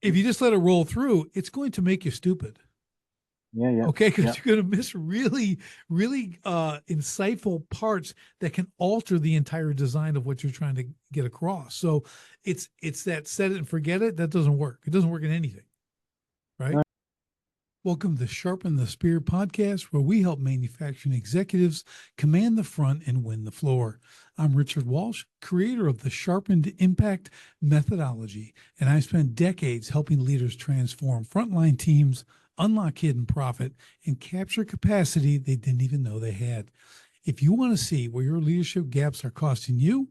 if you just let it roll through, it's going to make you stupid. Yeah, yeah, Okay, because yeah. you're going to miss really, really insightful parts that can alter the entire design of what you're trying to get across. So it's that set it and forget it. That doesn't work. It doesn't work in anything, right? No. Welcome to Sharpen the Spear podcast, where we help manufacturing executives command the front and win the floor. I'm Richard Walsh, creator of the Sharpened Impact methodology, and I spent decades helping leaders transform frontline teams, unlock hidden profit, and capture capacity they didn't even know they had. If you want to see where your leadership gaps are costing you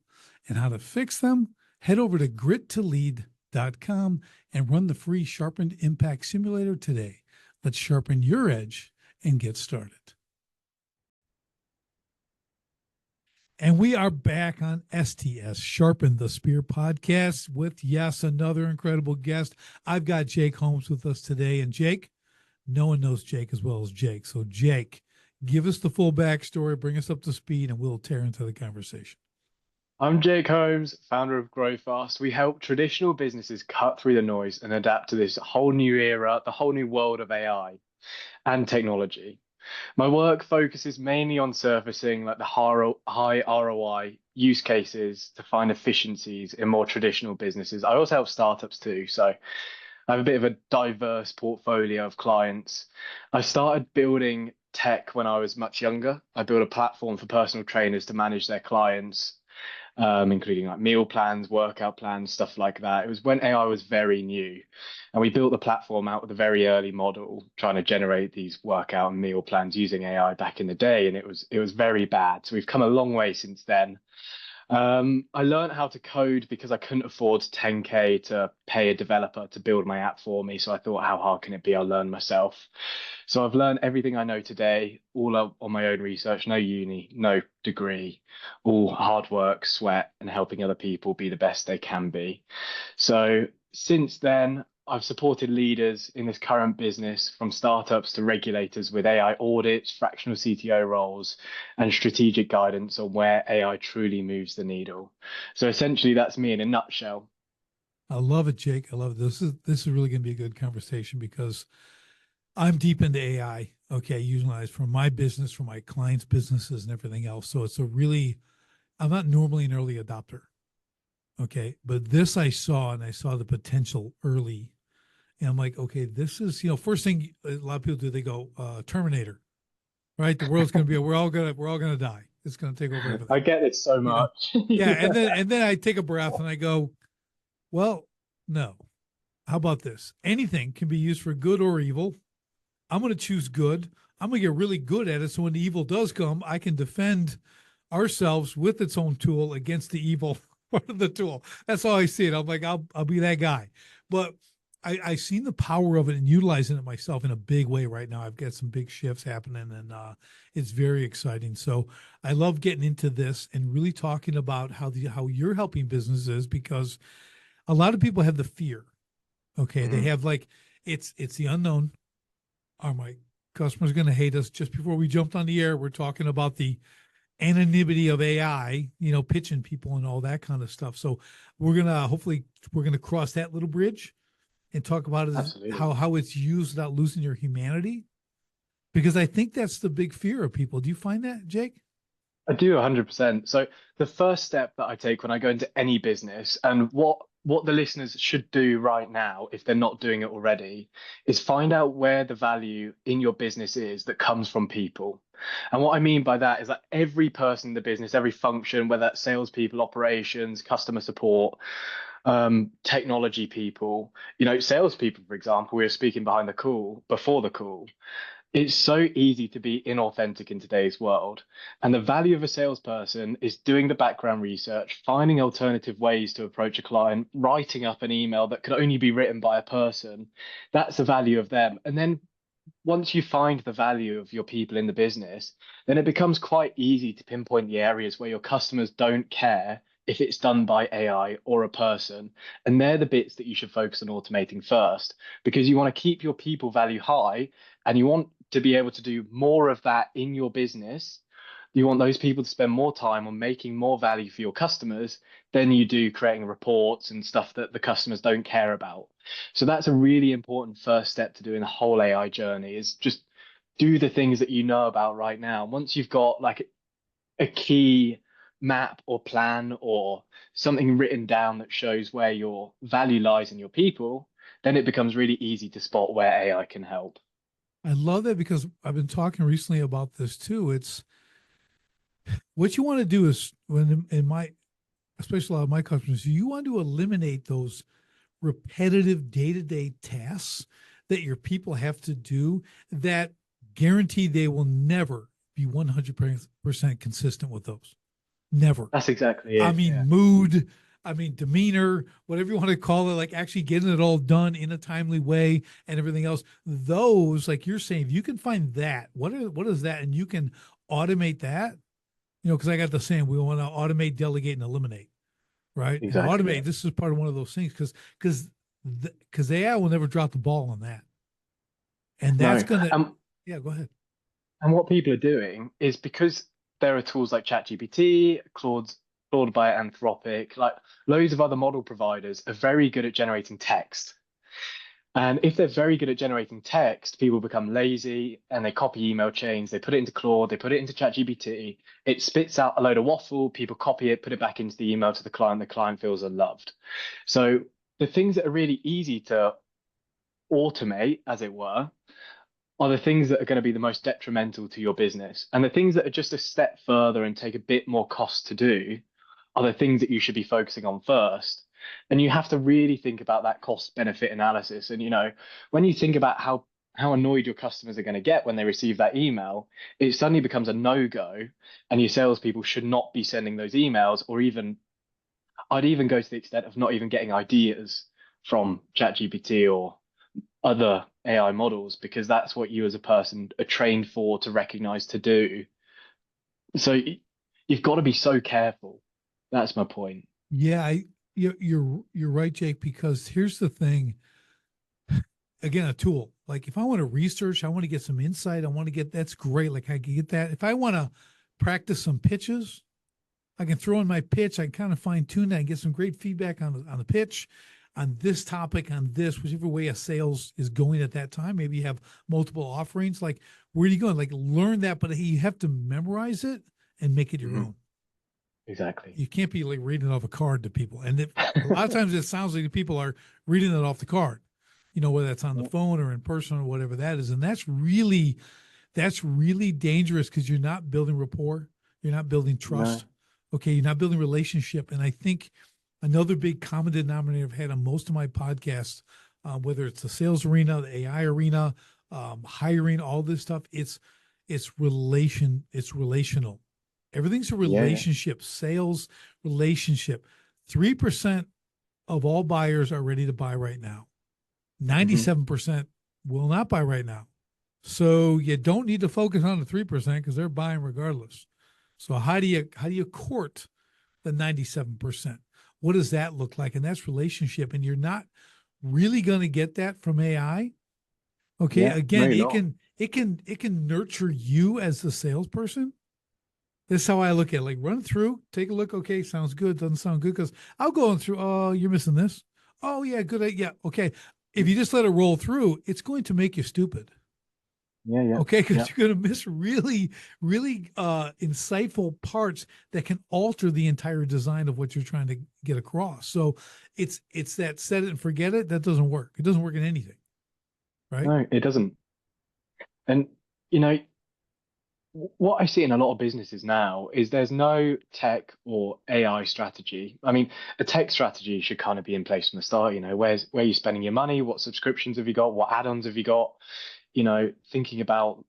and how to fix them, head over to grit2lead.com and run the free Sharpened Impact Simulator today. Let's sharpen your edge and get started. And we are back on STS, Sharpen the Spear podcast with, yes, another incredible guest. I've got Jake Holmes with us today. And Jake, no one knows Jake as well as Jake. So Jake, give us the full backstory, bring us up to speed, and we'll tear into the conversation. I'm Jake Holmes, founder of Grow Fast. We help traditional businesses cut through the noise and adapt to this whole new era, the whole new world of AI and technology. My work focuses mainly on surfacing like the high ROI use cases to find efficiencies in more traditional businesses. I also help startups too, so I have a bit of a diverse portfolio of clients. I started building tech when I was much younger. I built a platform for personal trainers to manage their clients, including like meal plans, workout plans, stuff like that. It was when AI was very new. And we built the platform out with a very early model, trying to generate these workout and meal plans using AI back in the day. And it was very bad. So we've come a long way since then. I learned how to code because I couldn't afford 10K to pay a developer to build my app for me. So I thought, how hard can it be? I'll learn myself. So I've learned everything I know today, all on my own research, no uni, no degree, all hard work, sweat, and helping other people be the best they can be. So since then, I've supported leaders in this current business from startups to regulators with AI audits, fractional CTO roles, and strategic guidance on where AI truly moves the needle. So essentially, that's me in a nutshell. I love it, Jake. I love it. This is really going to be a good conversation because I'm deep into AI. Okay, utilized for my business, for my clients' businesses, and everything else. So it's a really, I'm not normally an early adopter. Okay, but this I saw, and I saw the potential early, and I'm like, okay, this is, first thing a lot of people do, they go Terminator, right? The world's going to be, we're all gonna die. It's going to take over I everything. get it so You know, much. yeah, Yeah. and then I take a breath and I go, well, no. How about this? Anything can be used for good or evil. I'm going to choose good. I'm going to get really good at it. So when the evil does come, I can defend ourselves with its own tool against the evil part of the tool. That's how I see it. I'm like, I'll be that guy. But I've seen the power of it and utilizing it myself in a big way right now. I've got some big shifts happening and it's very exciting. So I love getting into this and really talking about how you're helping businesses because a lot of people have the fear. Okay. They Mhm. have like, it's the unknown. Are my customers going to hate us? Just before we jumped on the air, we're talking about the anonymity of AI, pitching people and all that kind of stuff. So we're gonna cross that little bridge and talk about it as Absolutely. how it's used without losing your humanity. Because I think that's the big fear of people. Do you find that, Jake? I do 100%. So the first step that I take when I go into any business and what the listeners should do right now if they're not doing it already is find out where the value in your business is that comes from people. And what I mean by that is that every person in the business, every function, whether that's salespeople, operations, customer support, technology people, salespeople, for example, we were speaking before the call. It's so easy to be inauthentic in today's world. And the value of a salesperson is doing the background research, finding alternative ways to approach a client, writing up an email that could only be written by a person. That's the value of them. And then once you find the value of your people in the business, then it becomes quite easy to pinpoint the areas where your customers don't care if it's done by AI or a person. And they're the bits that you should focus on automating first, because you want to keep your people value high and you want to be able to do more of that in your business You want those people to spend more time on making more value for your customers than you do creating reports and stuff that the customers don't care about. So that's a really important first step to doing the whole AI journey, is just do the things that you know about right now. Once you've got like a key map or plan or something written down that shows where your value lies in your people, then it becomes really easy to spot where AI can help. I love that because I've been talking recently about this too. It's what you want to do is when in my, especially a lot of my customers, you want to eliminate those repetitive day-to-day tasks that your people have to do that guarantee they will never be 100% consistent with those. Never. That's exactly I it. mean, Yeah. mood, I mean, demeanor, whatever you want to call it, like actually getting it all done in a timely way and everything else. Those, like you're saying, if you can find that, what is that? And you can automate that, because I got the saying, we want to automate, delegate, and eliminate, right? And Exactly. Yeah. automate, this is part of one of those things because AI will never drop the ball on that. And that's No. gonna, yeah, go ahead. And what people are doing is, because there are tools like ChatGPT, Claude by Anthropic, like loads of other model providers are very good at generating text. And if they're very good at generating text, people become lazy and they copy email chains, they put it into Claude, they put it into ChatGPT, it spits out a load of waffle, people copy it, put it back into the email to the client feels unloved. So the things that are really easy to automate, as it were, are the things that are going to be the most detrimental to your business. And the things that are just a step further and take a bit more cost to do are the things that you should be focusing on first. And you have to really think about that cost benefit analysis. And, when you think about how annoyed your customers are going to get when they receive that email, it suddenly becomes a no-go. And your salespeople should not be sending those emails, or even, I'd even go to the extent of not even getting ideas from ChatGPT or other AI models, because that's what you as a person are trained for, to recognize, to do. So you've got to be so careful. That's my point. Yeah, you're right, Jake, because here's the thing. Again, a tool. Like if I want to research, I want to get some insight, I want to get, that's great. Like I can get that. If I want to practice some pitches, I can throw in my pitch. I can kind of fine tune that and get some great feedback on the pitch, on this topic, on this, whichever way a sales is going at that time. Maybe you have multiple offerings. Like, where are you going? Like, learn that, but you have to memorize it and make it your own. Exactly. You can't be like reading it off a card to people. And a lot of times it sounds like the people are reading it off the card, whether that's on the phone or in person or whatever that is. And that's really dangerous because you're not building rapport. You're not building trust. No. Okay. You're not building relationship. And I think another big common denominator I've had on most of my podcasts, whether it's the sales arena, the AI arena, hiring, all this stuff, it's relational. Everything's a Yeah. relationship, sales relationship. 3% of all buyers are ready to buy right now. Hmm. 97% will not buy right now. So you don't need to focus on the 3% because they're buying regardless. So how do you court the 97%? What does that look like? And that's relationship. And you're not really going to get that from AI. Okay. Yeah. No, Again, you're it not. can nurture you as the salesperson. That's how I look at it. Like, run through, take a look. Okay, sounds good. Doesn't sound good, because I'll go on through. Oh, you're missing this. Oh yeah, good. Yeah, okay. If you just let it roll through, it's going to make you stupid. Yeah. Yeah. Okay, because Yeah. you're going to miss really, really insightful parts that can alter the entire design of what you're trying to get across. So it's that set it and forget it. That doesn't work. It doesn't work in anything, right? No, it doesn't. And you know, what I see in a lot of businesses now is there's no tech or AI strategy. I mean, a tech strategy should kind of be in place from the start. Where you're spending your money, what subscriptions have you got, what add-ons have you got? Thinking about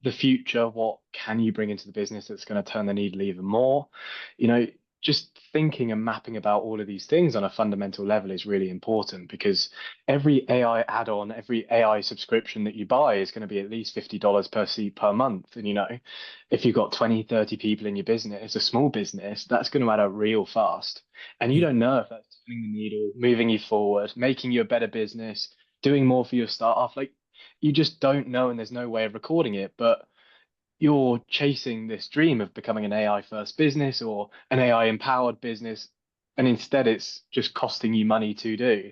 the future, what can you bring into the business that's going to turn the needle even more? You know, just thinking and mapping about all of these things on a fundamental level is really important, because every AI add-on, every AI subscription that you buy is going to be at least $50 per seat per month. And, if you've got 20, 30 people in your business, a small business, that's going to add up real fast. And you Yeah. don't know if that's turning the needle, moving you forward, making you a better business, doing more for your staff. Like, you just don't know, and there's no way of recording it. But you're chasing this dream of becoming an AI first business or an AI empowered business, and instead it's just costing you money to do.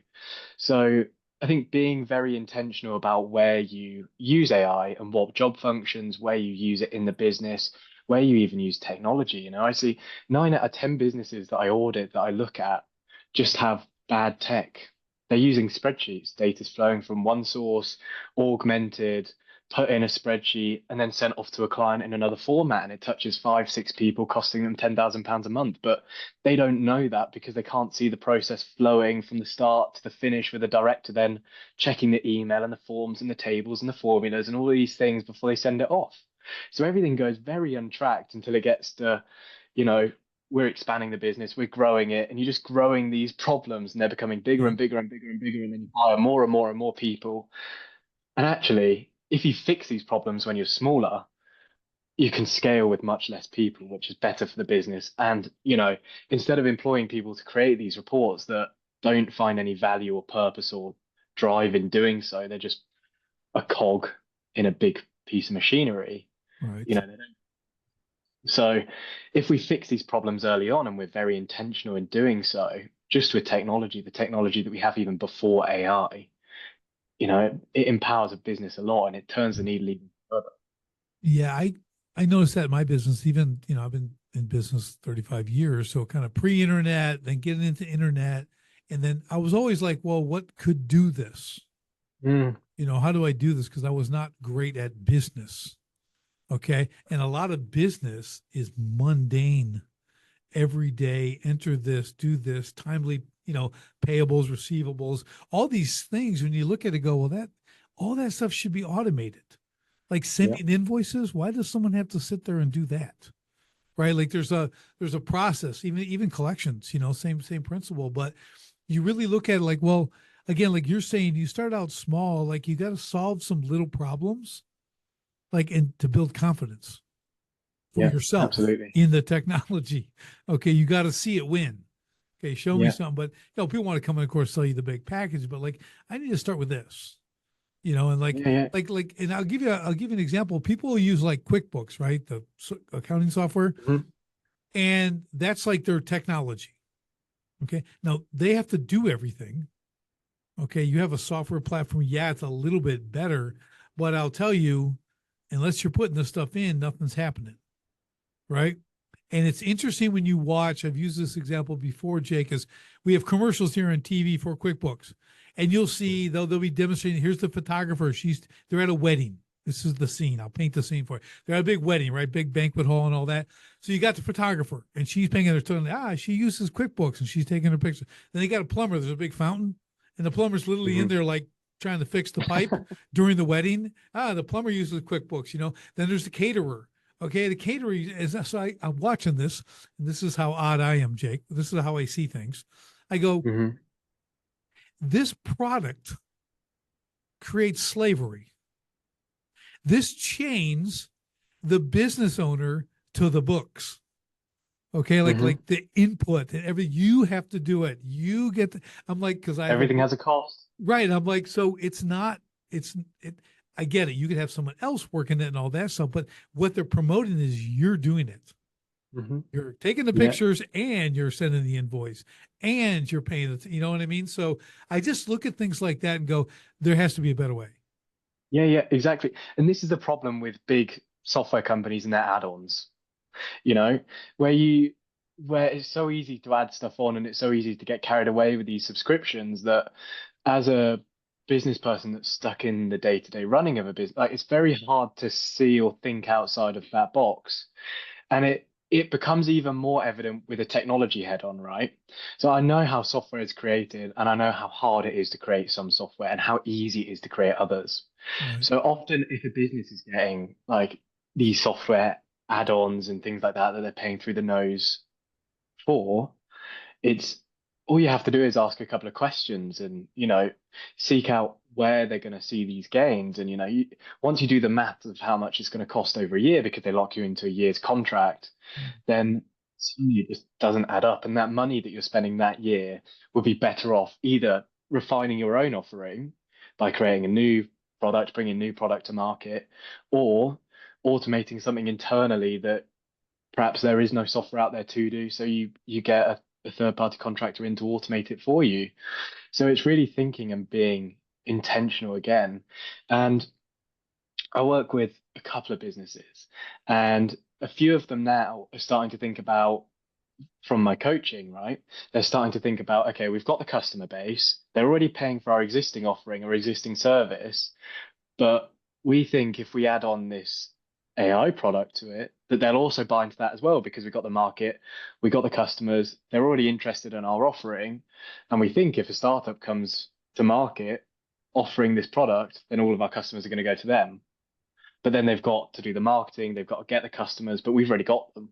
So I think being very intentional about where you use AI and what job functions, where you use it in the business, where you even use technology. I see 9 out of 10 businesses that I audit, that I look at, just have bad tech. They're using spreadsheets, data's flowing from one source, augmented, put in a spreadsheet, and then sent off to a client in another format. And it touches 5, 6 people, costing them £10,000 a month. But they don't know that because they can't see the process flowing from the start to the finish, with the director then checking the email and the forms and the tables and the formulas and all these things before they send it off. So everything goes very untracked until it gets to, you know, we're expanding the business, we're growing it, and you're just growing these problems, and they're becoming bigger Yeah. and bigger and bigger and bigger, and then you hire more and more and more people. And actually, if you fix these problems when you're smaller, you can scale with much less people, which is better for the business. And, instead of employing people to create these reports that don't find any value or purpose or drive in doing so, they're just a cog in a big piece of machinery. Right. They don't. So if we fix these problems early on and we're very intentional in doing so, just with technology, the technology that we have even before AI, it empowers a business a lot and it turns the needle even further. Yeah, I noticed that in my business. Even, I've been in business 35 years, so kind of pre-internet, then getting into internet, and then I was always like, well, what could do this? Mm, How do I do this? Because I was not great at business. Okay. And a lot of business is mundane, every day, enter this, do this, timely, payables, receivables, all these things. When you look at it, go, well, all that stuff should be automated. Like yeah, sending invoices. Why does someone have to sit there and do that? Right. Like there's a process, even collections, same principle. But you really look at it like, well, again, like you're saying, you start out small, like you got to solve some little problems, like, and to build confidence for yeah, yourself absolutely. in the technology. Okay, you got to see it win. Okay, show me Yeah. something. But people want to come and of course sell you the big package, but like I need to start with this. And like Yeah, yeah. and I'll give you an example. People use like QuickBooks, right? The accounting software, Mhm. and that's like their technology. Okay, now they have to do everything. Okay, you have a software platform. Yeah, it's a little bit better, but I'll tell you, unless you're putting this stuff in, nothing's happening, right? And it's interesting when you watch. I've used this example before, Jake. Is we have commercials here on TV for QuickBooks, and you'll see they'll be demonstrating. Here's the photographer. They're at a wedding. This is the scene. I'll paint the scene for you. They're at a big wedding, right? Big banquet hall and all that. So you got the photographer, and she's painting her telling, she uses QuickBooks, and she's taking her picture. Then they got a plumber. There's a big fountain, and the plumber's literally in Mhm. there like trying to fix the pipe during the wedding. The plumber uses QuickBooks. Then there's the caterer. Okay, the catering is so I'm watching this, and this is how odd I am, Jake. This is how I see things. I go, Mhm. this product creates slavery. This chains the business owner to the books. Okay, like Mhm. like the input and everything. You have to do it. You get. I'm like, because I have a Everything has a cost. right. I'm like, so it's not. It's it. I get it. You could have someone else working it and all that stuff, but what they're promoting is you're doing it. Mhm. You're taking the Yeah. pictures and you're sending the invoice and you're paying it. You know what I mean? So I just look at things like that and go, there has to be a better way. Yeah, yeah, exactly. And this is the problem with big software companies and their add-ons, you know, where you where it's so easy to add stuff on and it's so easy to get carried away with these subscriptions that as a business person that's stuck in the day-to-day running of a business, like it's very hard to see or think outside of that box. And it becomes even more evident with a technology head on, right? So I know how software is created and I know how hard it is to create some software and how easy it is to create others. Right. So often if a business is getting like these software add-ons and things like that that they're paying through the nose for, it's all you have to do is ask a couple of questions and seek out where they're going to see these gains. And once you do the math of how much it's going to cost over a year because they lock you into a year's contract, then suddenly it just doesn't add up, and that money that you're spending that year would be better off either refining your own offering by creating a new product, bringing new product to market, or automating something internally that perhaps there is no software out there to do. So you get a third party contractor in to automate it for you. So it's really thinking and being intentional again. And I work with a couple of businesses, and a few of them now are starting to think about, from my coaching, right? They're starting to think about, okay, we've got the customer base, they're already paying for our existing offering or existing service, but we think if we add on this AI product to it, that they'll also buy into that as well because we've got the market, we got the customers, they're already interested in our offering. And we think if a startup comes to market offering this product, then all of our customers are going to go to them. But then they've got to do the marketing, they've got to get the customers, but we've already got them.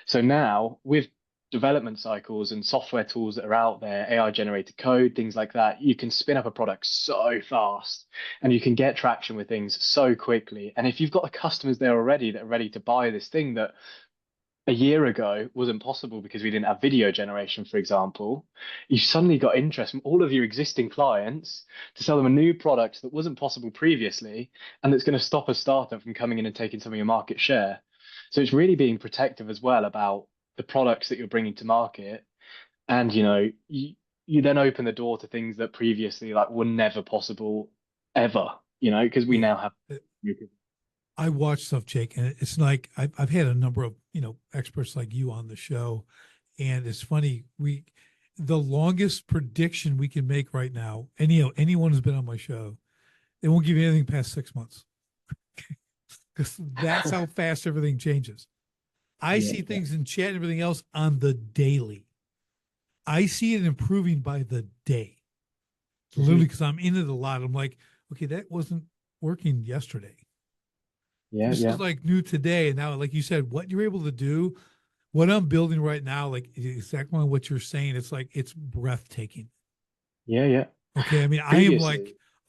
So now with development cycles and software tools that are out there, AI generated code, things like that, you can spin up a product so fast and you can get traction with things so quickly. And if you've got the customers there already that are ready to buy this thing that a year ago wasn't possible because we didn't have video generation, for example, you suddenly got interest from all of your existing clients to sell them a new product that wasn't possible previously and that's going to stop a startup from coming in and taking some of your market share. So it's really being protective as well about the products that you're bringing to market. And, you then open the door to things that previously like were never possible ever, because we now have. I watch stuff, Jake, and it's like I've had a number of experts like you on the show, and it's funny the longest prediction we can make right now. Anyone who's been on my show, they won't give you anything past 6 months because that's how fast everything changes. I see things in chat and everything else on the daily. I see it improving by the day, literally, because I'm in it a lot. I'm like, okay, that wasn't working yesterday. This is like new today. And now, like you said, what you're able to do, what I'm building right now, like exactly what you're saying, it's like, it's breathtaking. Yeah. Okay. I mean,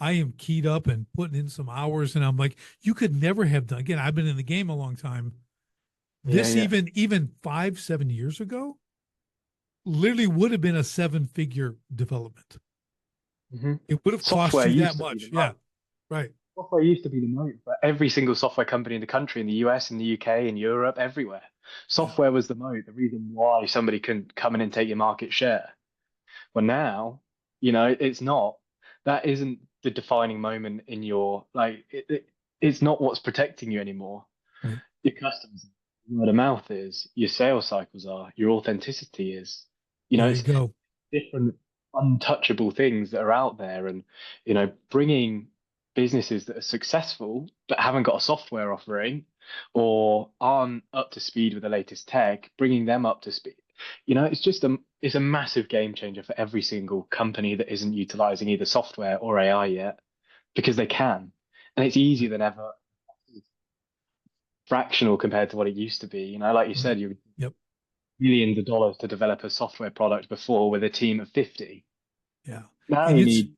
I am keyed up and putting in some hours, and I'm like, you could never have done. Again, I've been in the game a long time. This even 5-7 years ago, literally would have been a 7-figure development. It would have cost you that much. Yeah. Right. Software used to be the moat for every single software company in the country, in the US, in the UK, in Europe, everywhere. Software was the moat, the reason why somebody can come in and take your market share. Well, now, it's not. That isn't the defining moment in your, it's not what's protecting you anymore. Right. Your customers, word of mouth is, your sales cycles are, your authenticity is, it's different untouchable things that are out there. And, bringing businesses that are successful but haven't got a software offering or aren't up to speed with the latest tech, bringing them up to speed, it's a massive game changer for every single company that isn't utilizing either software or AI yet, because they can, and it's easier than ever. Fractional compared to what it used to be. Like you said, you millions of dollars to develop a software product before with a team of 50. Yeah. Now you need.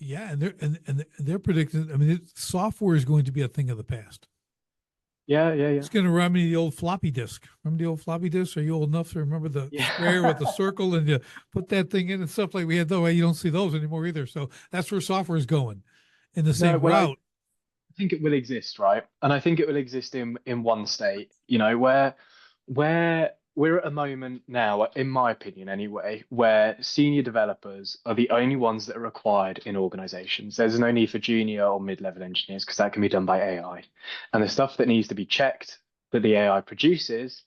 Yeah, and they're predicting. I mean, software is going to be a thing of the past. Yeah. It's going to remind me of the old floppy disk. Remember the old floppy disk? Are you old enough to remember the square with the circle and you put that thing in and stuff like we had? Though you don't see those anymore either. So that's where software is going in the same route. I think it will exist, right? And I think it will exist in one state. Where we're at a moment now, in my opinion anyway, where senior developers are the only ones that are required in organizations. There's no need for junior or mid-level engineers because that can be done by AI. And the stuff that needs to be checked that the AI produces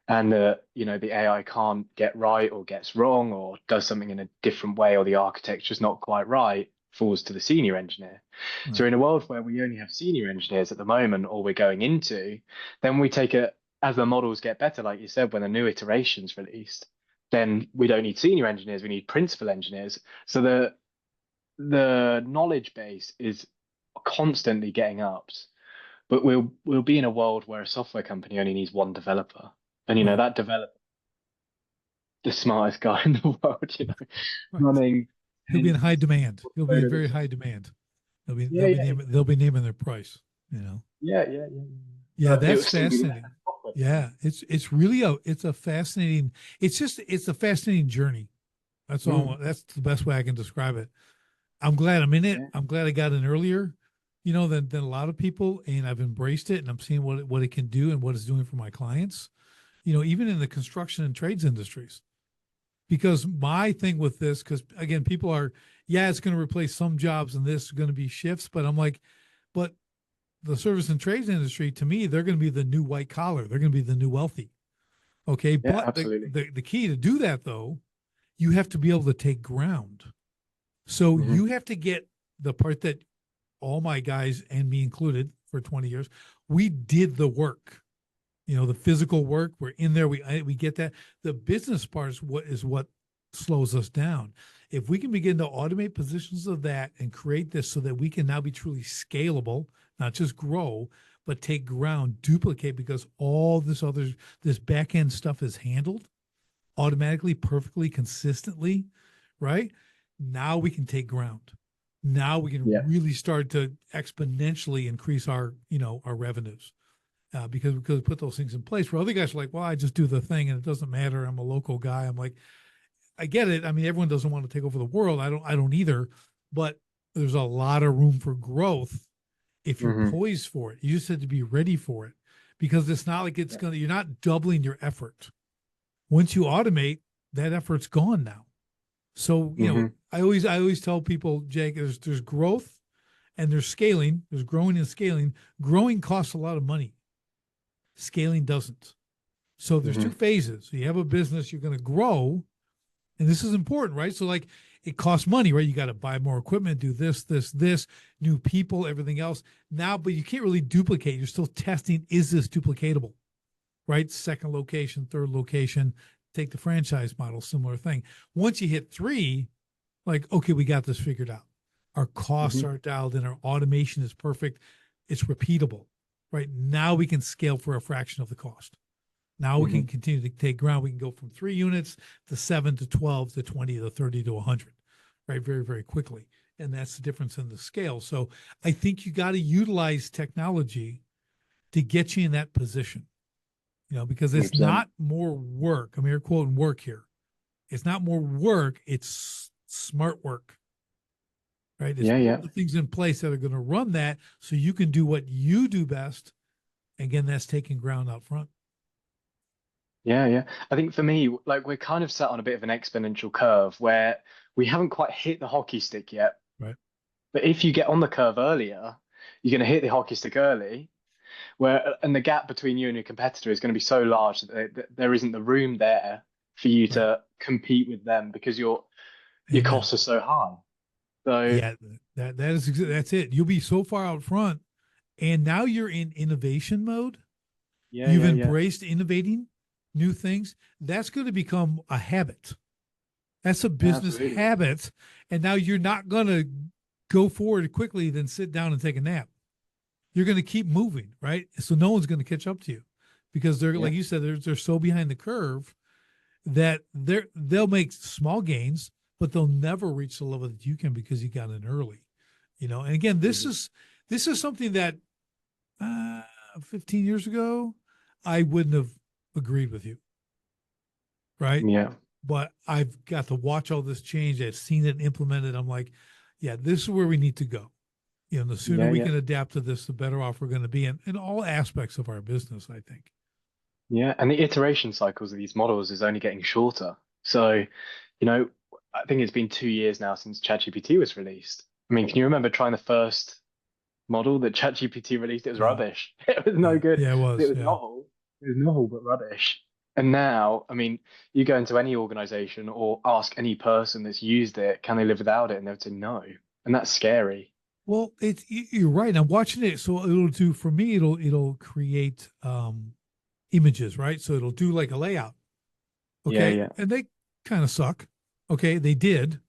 and the AI can't get right or gets wrong or does something in a different way or the architecture's not quite right, falls to the senior engineer. Right. So in a world where we only have senior engineers at the moment, or we're going into, then we take it as the models get better, like you said, when the new iteration's released, then we don't need senior engineers, we need principal engineers. So the knowledge base is constantly getting upped. But we'll be in a world where a software company only needs one developer. And that developer, the smartest guy in the world, running. He'll be in high demand. He'll be in very high demand. They'll be naming their price, Yeah, that's fascinating. Yeah, it's really a fascinating. It's a fascinating journey. That's all. That's the best way I can describe it. I'm glad I'm in it. I'm glad I got in earlier. than a lot of people, and I've embraced it, and I'm seeing what it can do and what it's doing for my clients. Even in the construction and trades industries. Because my thing with this, because again, people are, yeah, it's going to replace some jobs and this is going to be shifts, but I'm like, but the service and trades industry, to me, they're going to be the new white collar. They're going to be the new wealthy. Okay. Yeah, But absolutely. the key to do that, though, you have to be able to take ground. So Hmm. you have to get the part that all my guys and me included for 20 years, we did the work. The physical work, we're in there. We get that. The business part is what slows us down. If we can begin to automate positions of that and create this so that we can now be truly scalable, not just grow, but take ground, duplicate, because all this back end stuff is handled automatically, perfectly, consistently, right? Now we can take ground. Now we can Yeah. really start to exponentially increase our revenues, because we put those things in place. Where other guys are like, well, I just do the thing and it doesn't matter. I'm a local guy. I'm like, I get it. I mean, everyone doesn't want to take over the world. I don't either. But there's a lot of room for growth if you're Hmm. poised for it. You just have to be ready for it, because it's not like Yeah. you're not doubling your effort. Once you automate, that effort's gone now. So, Hmm. I always tell people, Jake, there's growth and there's scaling. There's growing and scaling. Growing costs a lot of money. Scaling doesn't. So there's two Hmm. phases. So you have a business, you're going to grow, and this is important, right? So like it costs money, right? You got to buy more equipment, do this, new people, everything else. Now, but you can't really duplicate. You're still testing, is this duplicatable, right? Second location, third location, take the franchise model, similar thing. Once you hit three, like, okay, we got this figured out. Our costs Hmm. are dialed in, our automation is perfect, it's repeatable, right? Now we can scale for a fraction of the cost. Now we Hmm. can continue to take ground. We can go from 3 units to 7 to 12 to 20 to 30 to 100, right? Very, very quickly. And that's the difference in the scale. So I think you got to utilize technology to get you in that position, because it's 100%. not more work. I'm here quoting work here. It's not more work, it's smart work, right? It's Yeah, putting yeah. the things in place that are going to run that so you can do what you do best. Again, that's taking ground out front. Yeah, yeah. I think for me, like we're kind of sat on a bit of an exponential curve where we haven't quite hit the hockey stick yet. Right. But if you get on the curve earlier, you're going to hit the hockey stick early, and the gap between you and your competitor is going to be so large that there isn't the room there for you Right. to compete with them because your Amen. costs are so high. So Yeah, that's it. You'll be so far out front, and now you're in innovation mode. yeah, You've yeah, yeah. embraced innovating new things. That's going to become a habit. That's a Yeah, business absolutely. habit, and now you're not going to go forward quickly, then sit down and take a nap. You're going to keep moving, right? So no one's going to catch up to you, because they're, Yeah. like you said, they're so behind the curve that they'll make small gains, but they'll never reach the level that you can, because you got in early. And again, this Hmm. is this is something that, uh, 15 years ago I wouldn't have agreed with you, right? Yeah. But I've got to watch all this change. I've seen it implemented. I'm like, yeah, this is where we need to go. The sooner Yeah, we yeah. can adapt to this, the better off we're going to be in all aspects of our business, I think. Yeah. And the iteration cycles of these models is only getting shorter. So, I think it's been 2 years now since ChatGPT was released. I mean, can you remember trying the first model that ChatGPT released? It was Yeah, rubbish. It was no yeah, good. yeah. It It was, was yeah. novel. It was novel, but rubbish. And now, I mean, you go into any organization or ask any person that's used it, can they live without it? And they would say no. And that's scary. Well, you're right. I'm watching it, so it'll do for me. It'll create images, right? So it'll do like a layout. Yeah, Okay, yeah. and they kind of suck. Okay, they did,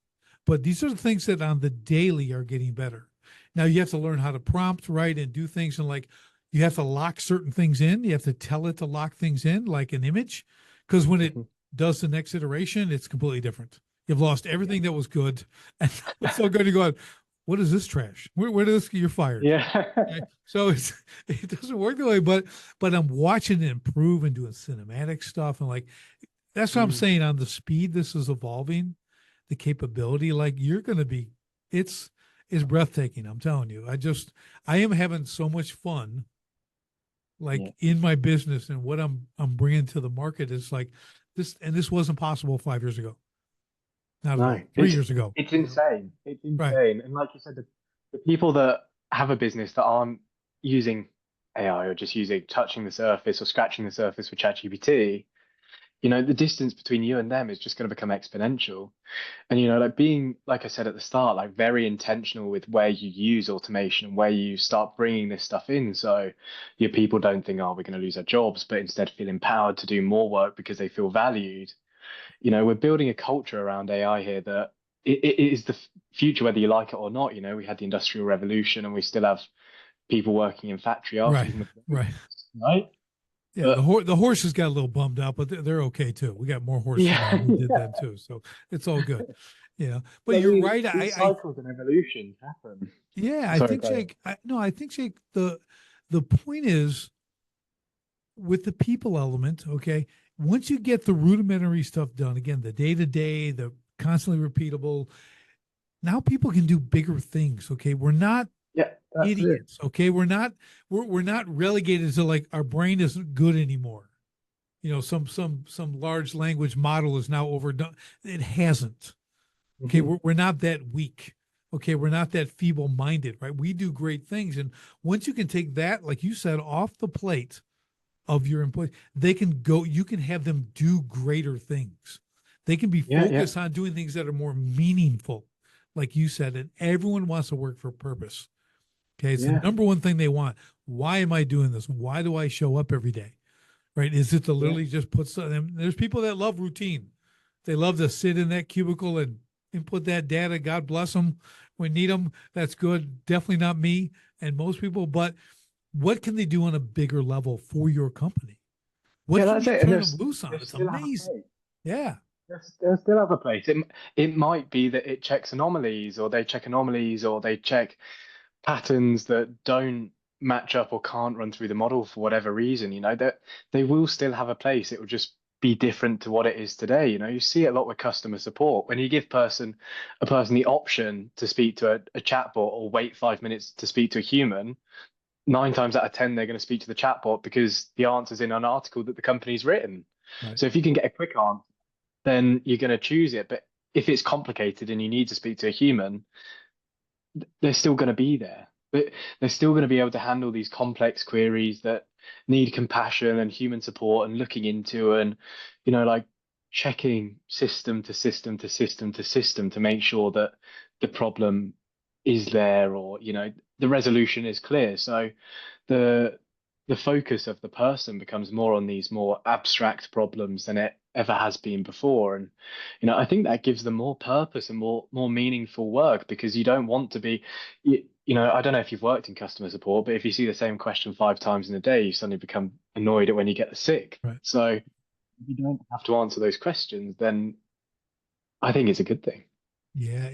but these are the things that on the daily are getting better. Now you have to learn how to prompt, right, and do things, and like you have to lock certain things in. You have to tell it to lock things in, like an image, because when it Mhm. does the next iteration, it's completely different. You've lost Yeah. everything that was good, and it's so good. You go, what is this trash? Where did this? You're fired. Yeah. Okay. So it doesn't work that way, but I'm watching it improve and doing cinematic stuff, and like that's what I'm Mm. saying on the speed this is evolving, the capability. Like you're going to be, it's is breathtaking. I'm telling you. I am having so much fun, Yeah. like in my business, and what I'm bringing to the market is like this, and this wasn't possible 5 years ago. Not at No, all. 3 years ago. it's You know? insane. It's Right. insane. And like you said, the people that have a business that aren't using AI or just using touching the surface or scratching the surface with ChatGPT, the distance between you and them is just going to become exponential. And like being, like I said at the start, like very intentional with where you use automation and where you start bringing this stuff in, so your people don't think, oh, we're going to lose our jobs, but instead feel empowered to do more work because they feel valued. We're building a culture around AI here that it is the future, whether you like it or not. We had the Industrial Revolution, and we still have people working in factory after, Right. even Right. right? Yeah. But The horses got a little bummed out, but they're okay too. We got more horses now. yeah, We did yeah. them too. So it's all good. But But you're right. these cycles and evolutions happen. Yeah, I Sorry, think go ahead. Jake, no, I think Jake, the point is with the people element, okay, once you get the rudimentary stuff done, again, the day to day, the constantly repeatable, now people can do bigger things. Okay. We're not Yeah, that's it. idiots. Okay. We're not relegated to like our brain isn't good anymore. Some large language model is now overdone. It hasn't. Okay. Mhm. We're not that weak. Okay. We're not that feeble minded, right? We do great things. And once you can take that, like you said, off the plate of your employees, you can have them do greater things. They can be Yeah, yeah, focused on doing things that are more meaningful, like you said, and everyone wants to work for purpose. Okay. It's the yeah, number one thing they want. Why am I doing this? Why do I show up every day? Right? Is it to yeah. literally just put something? There's people that love routine. They love to sit in that cubicle and input that data. God bless them. We need them. That's good. Definitely not me and most people. But what can they do on a bigger level for your company? Yeah, What can that's you it. And turn them loose on? they It's still have a amazing. place. Yeah. They'll still have a place. It might be that it checks anomalies, or they check anomalies, or they check patterns that don't match up or can't run through the model for whatever reason. That they will still have a place. It will just be different to what it is today. You see it a lot with customer support. When you give a person the option to speak to a chatbot or wait 5 minutes to speak to a human, 9 times out of 10 they're going to speak to the chatbot because the answer's in an article that the company's written. Right. So if you can get a quick answer, then you're going to choose it. But if it's complicated and you need to speak to a human, they're still going to be there. But they're still going to be able to handle these complex queries that need compassion and human support and looking into, and like checking system to system to system to system to make sure that the problem is there, or the resolution is clear. So the the focus of the person becomes more on these more abstract problems than it ever has been before. And I think that gives them more purpose and more meaningful work, because you don't want to be I don't know if you've worked in customer support, but if you see the same question 5 times in a day, you suddenly become annoyed at when you get the sick. Right. So if you don't have to answer those questions, then I think it's a good thing. Yeah,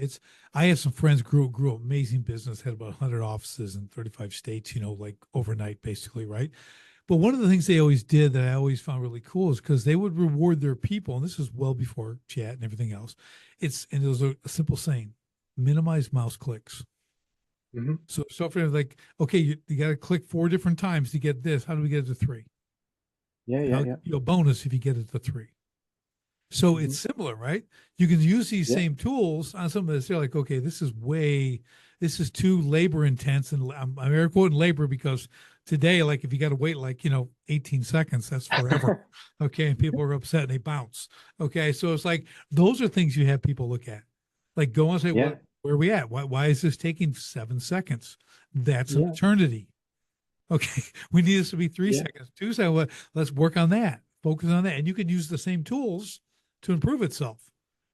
I have some friends grew up amazing business, had about 100 offices in 35 states, like overnight basically, right? But one of the things they always did that I always found really cool is because they would reward their people, and this is well before chat and everything else. And it was a simple saying: minimize mouse clicks. Hmm. So for like, okay, you got to click 4 different times to get this. How do we get it to 3? Yeah, And yeah, I'll yeah. give you a bonus if you get it to 3. So Hmm. it's similar, right? You can use these Yeah. same tools on some of this. They're like, okay, this is too labor intense. And I'm air quoting labor because today, like if you got to wait like, 18 seconds, that's forever. Okay. And people are upset and they bounce. Okay. So it's like, those are things you have people look at. Like go and say, Yeah, where are we at? Why is this taking 7 seconds? That's an yeah, eternity. Okay. We need this to be three yeah. seconds, 2 seconds. Let's work on that. Focus on that. And you can use the same tools to improve itself.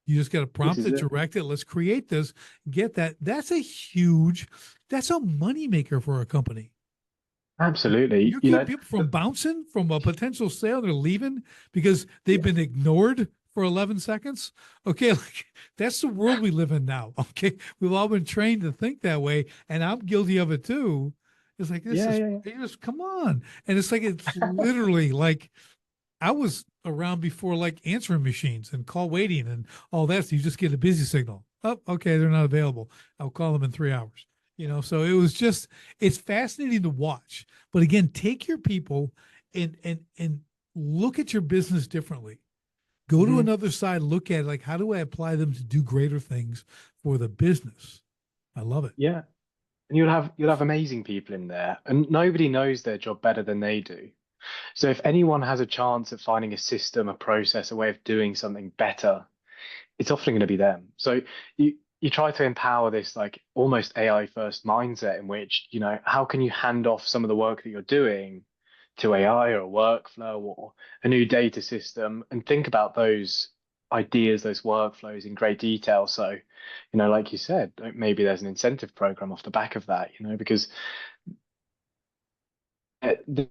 You just got to This prompt is it, it. direct it. Let's create this, get that. That's a moneymaker for a company. Absolutely. You keep people from bouncing from a potential sale. They're leaving because they've Yeah, been ignored for 11 seconds. Okay. Like that's the world we live in now. Okay. We've all been trained to think that way. And I'm guilty of it too. It's like, this yeah, is, yeah, just come on. And it's like, it's literally like, I was around before like answering machines and call waiting and all that. So you just get a busy signal. Oh, okay, they're not available. I'll call them in 3 hours. So it was just, it's fascinating to watch. But again, take your people and look at your business differently. Go to Hmm. another side, look at it, like, how do I apply them to do greater things for the business? I love it. Yeah. And you'll have amazing people in there, and nobody knows their job better than they do. So if anyone has a chance at finding a system, a process, a way of doing something better, it's often going to be them. So you try to empower this like almost AI first mindset in which, how can you hand off some of the work that you're doing to AI or a workflow or a new data system and think about those ideas, those workflows in great detail. So, like you said, maybe there's an incentive program off the back of that, because they're going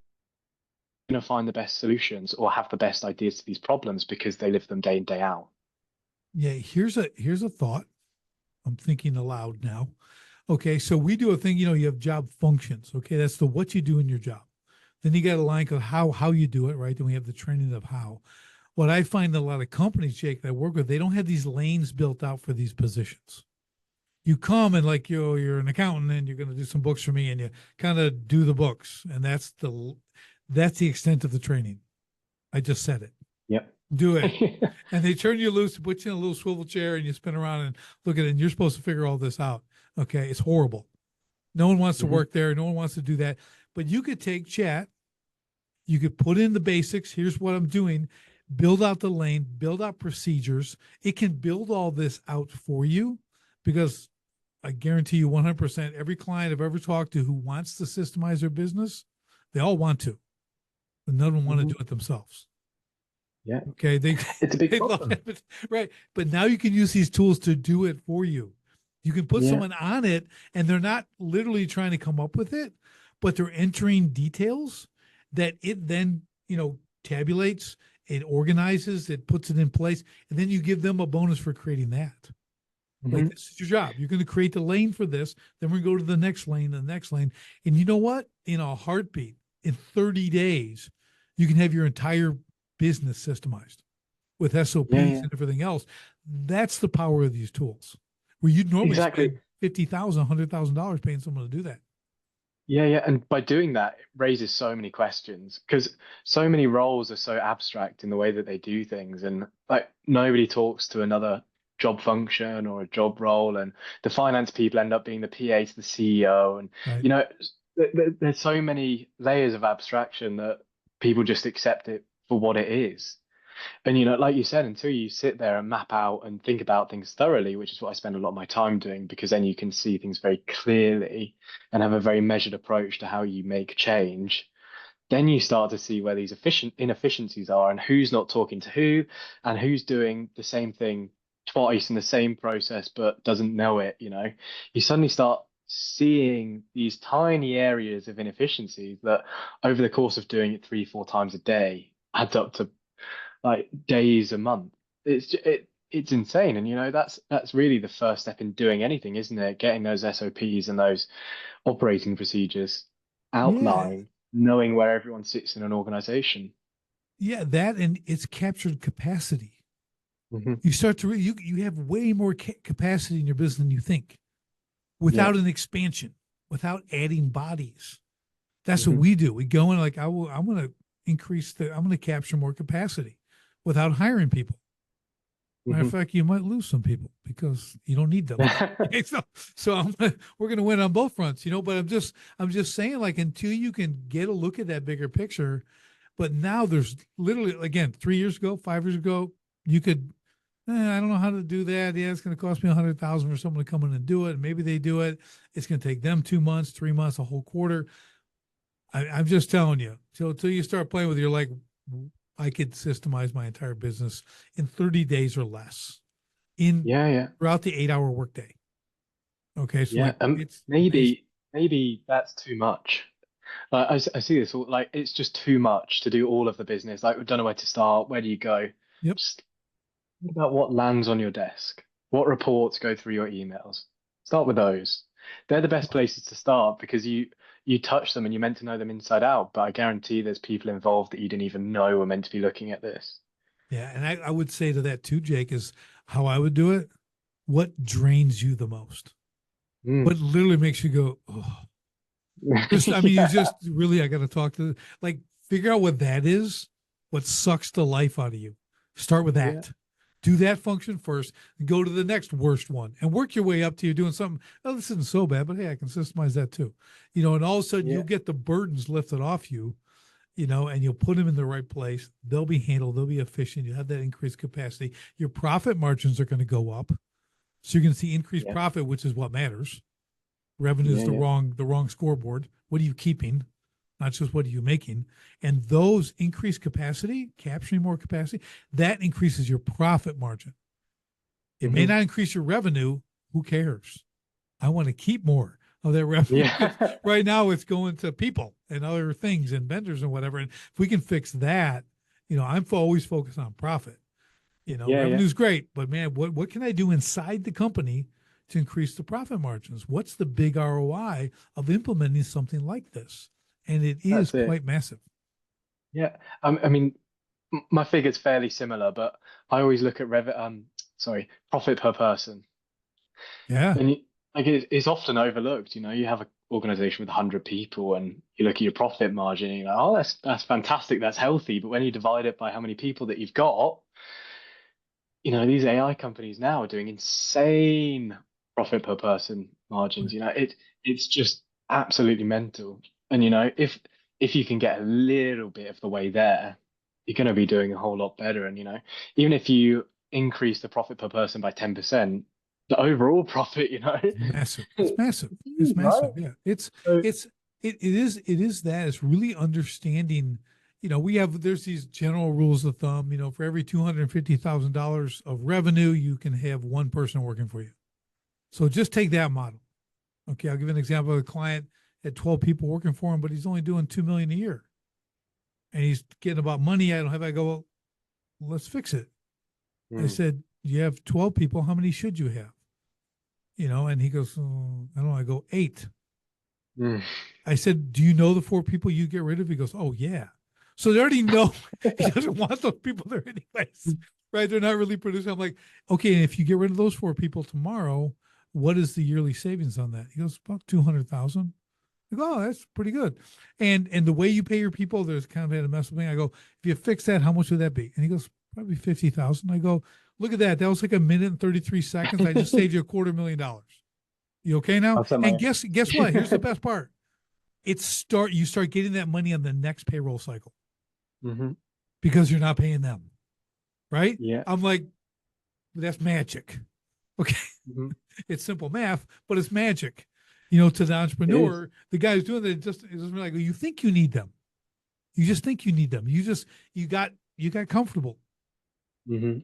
to find the best solutions or have the best ideas to these problems because they live them day in, day out. Yeah, here's a thought. I'm thinking aloud now. Okay, so we do a thing, you have job functions. Okay, that's the what you do in your job. Then you got a line of how you do it, right? Then we have the training of how. What I find in a lot of companies, Jake, that I work with, they don't have these lanes built out for these positions. You come and like you're an accountant and you're going to do some books for me, and you kind of do the books, and that's the extent of the training. I just said it. Yep. Do it. And they turn you loose, put you in a little swivel chair, and you spin around and look at it, and you're supposed to figure all this out. Okay. It's horrible. No one wants to Hmm. work there. No one wants to do that. But you could take chat, you could put in the basics. Here's what I'm doing. Build out the lane, build out procedures. It can build all this out for you because I guarantee you 100% every client I've ever talked to who wants to systemize their business, they all want to, but none of them want to Hmm. do it themselves. Yeah. Okay. They, It's a big they love problem. it. Right. But now you can use these tools to do it for you. You can put Yeah. someone on it and they're not literally trying to come up with it, but they're entering details that it then, tabulates, it organizes, it puts it in place. And then you give them a bonus for creating that. Like, Hmm. this is your job. You're going to create the lane for this. Then we're going to go to the next lane, the next lane. And you know what? In a heartbeat, in 30 days, you can have your entire business systemized with Yeah, SOPs yeah, and everything else. That's the power of these tools, where you'd normally exactly. spend $50,000, $100,000 paying someone to do that. Yeah, yeah. And by doing that, it raises so many questions because so many roles are so abstract in the way that they do things. And like nobody talks to another job function or a job role. And the finance people end up being the PA to the CEO. And, Right. you know, there's so many layers of abstraction that people just accept it for what it is. And like you said, until you sit there and map out and think about things thoroughly, which is what I spend a lot of my time doing, because then you can see things very clearly and have a very measured approach to how you make change. Then you start to see where these efficient inefficiencies are and who's not talking to who and who's doing the same thing twice in the same process but doesn't know it. You suddenly start seeing these tiny areas of inefficiencies that over the course of doing it 3, 4 times a day adds up to like days a month. It's insane, and that's really the first step in doing anything, isn't it? Getting those SOPs and those operating procedures Yeah. outlined, knowing where everyone sits in an organization. Yeah. That, and it's captured capacity. Hmm. You start to, you have way more capacity in your business than you think Yeah. without an expansion, without adding bodies. That's what Hmm. we do. We go in like, I'm going to I'm going to capture more capacity without hiring people. Matter of Hmm. fact, you might lose some people because you don't need them. Okay, so we're going to win on both fronts, but I'm just saying, like, until you can get a look at that bigger picture. But now there's literally, again, 3 years ago, 5 years ago, you could, I don't know how to do that. Yeah, it's going to cost me 100,000 for someone to come in and do it. Maybe they do it. It's going to take them 2 months, 3 months, a whole quarter. I'm just telling you, till you start playing with, it, you're like, I could systemize my entire business in 30 days or less in Yeah, yeah, throughout the 8 hour workday. Okay. So yeah. like, it's amazing. Maybe that's too much. Like I see this all like it's just too much to do all of the business. Like we don't know where to start. Where do you go? Yep. Just think about what lands on your desk. What reports go through your emails? Start with those. They're the best places to start because you touch them and you're meant to know them inside out. But I guarantee there's people involved that you didn't even know were meant to be looking at this. Yeah. And I would say to that too, Jake, is how I would do it. what drains you the most? Mm. What literally makes you go, oh, just, I mean, you Yeah. just really, I got to talk to, like, figure out what that is, what sucks the life out of you. Start with Yeah. that. Do that function first, and go to the next worst one and work your way up to you doing something. Oh, this isn't so bad, but hey, I can systemize that too. And all of a sudden Yeah. you'll get the burdens lifted off you, and you'll put them in the right place. They'll be handled. They'll be efficient. You have that increased capacity. Your profit margins are going to go up. So you're going to see increased Yeah. profit, which is what matters. Revenue is Yeah. the wrong scoreboard. What are you keeping? Not just what are you making. And those increased capacity, capturing more capacity, that increases your profit margin. It may Mhm. not increase your revenue. Who cares? I want to keep more of that revenue. Yeah. Right now it's going to people and other things and vendors and whatever. And if we can fix that, I'm always focused on profit. Yeah. Yeah. Revenue's great, but man, what can I do inside the company to increase the profit margins? What's the big ROI of implementing something like this? And it is That's it. quite massive. Yeah. I mean, my figure's fairly similar, but I always look at profit per person. Yeah. And like it's often overlooked. You have an organization with 100 people, and you look at your profit margin, and you're like, oh, that's fantastic, that's healthy. But when you divide it by how many people that you've got, these AI companies now are doing insane profit per person margins. It's just absolutely mental. And if you can get a little bit of the way there, you're going to be doing a whole lot better. And even if you increase the profit per person by 10%, the overall profit, It's massive. It's massive. It's huge, right? massive. Yeah. It's So, it's it is that. It's really understanding, there's these general rules of thumb, for every $250,000 of revenue, you can have one person working for you. So just take that model. Okay, I'll give you an example of a client had 12 people working for him, but he's only doing 2 million a year. And he's getting about money I don't have. I go, well, let's fix it. I said, you have 12 people. How many should you have? And he goes, oh, I don't know. I go, 8. mm. I said, do you know the 4 people you get rid of? He goes, oh, yeah. So they already know he doesn't want those people there anyways, right? They're not really producing. I'm like, okay, and if you get rid of those 4 people tomorrow, what is the yearly savings on that? He goes, about 200,000. I go, oh, that's pretty good. And the way you pay your people, there's kind of had a mess with me. I go, if you fix that, how much would that be? And he goes, probably 50,000. I go, look at that. That was like a minute and 33 seconds. I just saved you $250,000. You okay now? I'll set And my guess what? Here's the best part. You start getting that money on the next payroll cycle hmm because you're not paying them. Right? Yeah. I'm like, that's magic. Okay. hmm It's simple math, but it's magic. To the entrepreneur, the guy who's doing it just is like, you think you need them. You just think you need them. You got comfortable, hmm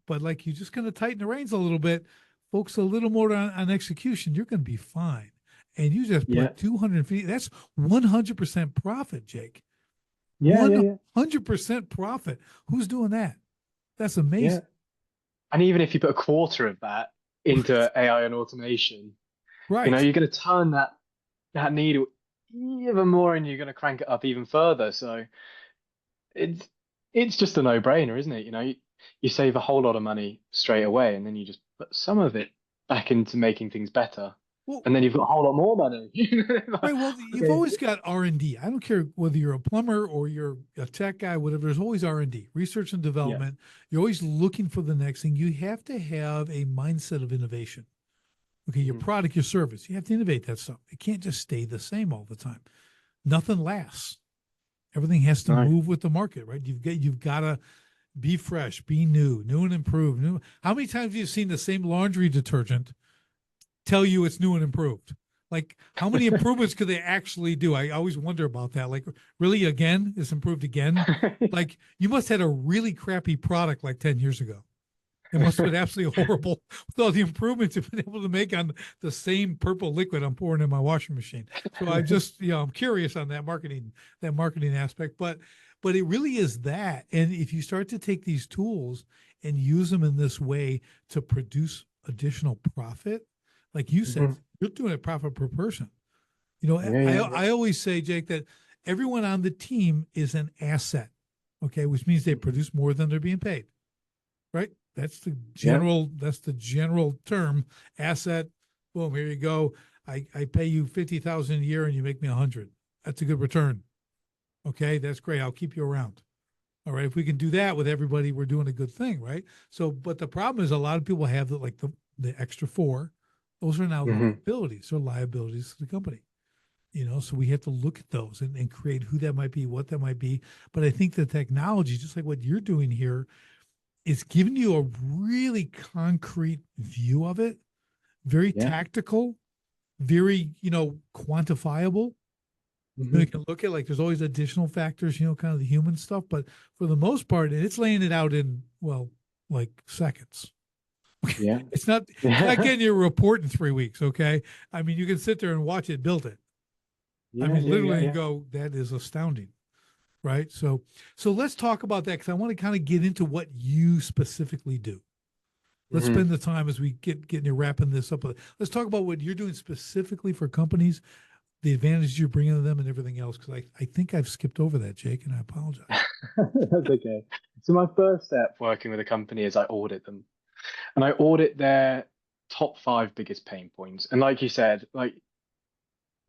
but like you're just going to tighten the reins a little bit, focus a little more on execution. You're going to be fine. And you just Yeah. put 250, that's 100% profit, Jake. Yeah. Yeah. Yeah. 100% profit. Who's doing that? That's Yeah. amazing. And even if you put a quarter of that into AI and automation, Right. you're going to turn that needle even more, and you're going to crank it up even further. So it's it's just a no-brainer, isn't it? You save a whole lot of money straight away, and then you just put some of it back into making things better, Well, and then you've got a whole lot more money. right. Well, you've Okay. always got R&D. I don't care whether you're a plumber or you're a tech guy, whatever. There's always R&D, research and Yeah. development. You're always looking for the next thing. You have to have a mindset of innovation. Okay, your Mhm. product, your service, you have to innovate that stuff. It can't just stay the same all the time. Nothing lasts. Everything has to No. move with the market, right? You've got to be fresh, be new and improved. New. How many times have you seen the same laundry detergent tell you it's new and improved? Like, how many improvements could they actually do? I always wonder about that. Like, really, again, it's improved again? Like, you must have had a really crappy product like 10 years ago. It must have been absolutely horrible with all the improvements you've been able to make on the same purple liquid I'm pouring in my washing machine. So I just, I'm curious on that marketing aspect, but it really is that. And if you start to take these tools and use them in this way to produce additional profit, like you said, Mhm. you're doing a profit per person. Yeah. Yeah. Yeah. I always say, Jake, that everyone on the team is an asset. Okay, which means they Mhm. produce more than they're being paid. Right? That's the Yeah. general term. Asset, boom, here you go. I pay you 50,000 a year and you make me 100. That's a good return. Okay, that's great. I'll keep you around. All right. If we can do that with everybody, we're doing a good thing, right? So, but the problem is a lot of people have the extra four. Those are now liabilities. They're liabilities to the company. So we have to look at those and create who that might be, what that might be. But I think the technology, just like what you're doing here, is giving you a really concrete view of it, very tactical, very, quantifiable. You can look at, like, there's always additional factors, kind of the human stuff, but for the most part, and it's laying it out in, well, like seconds. Yeah. It's not getting you a report in 3 weeks. Okay. I mean, you can sit there and watch it build it. I mean, literally go, that is astounding. Right. So let's talk about that, because I want to kind of get into what you specifically do. Let's spend the time as we getting you wrapping this up. Let's talk about what you're doing specifically for companies, the advantages you're bringing to them, and everything else. Because I think I've skipped over that, Jake, and I apologize. That's okay. So my first step working with a company is I audit them, and I audit their top 5 biggest pain points. And like you said, like,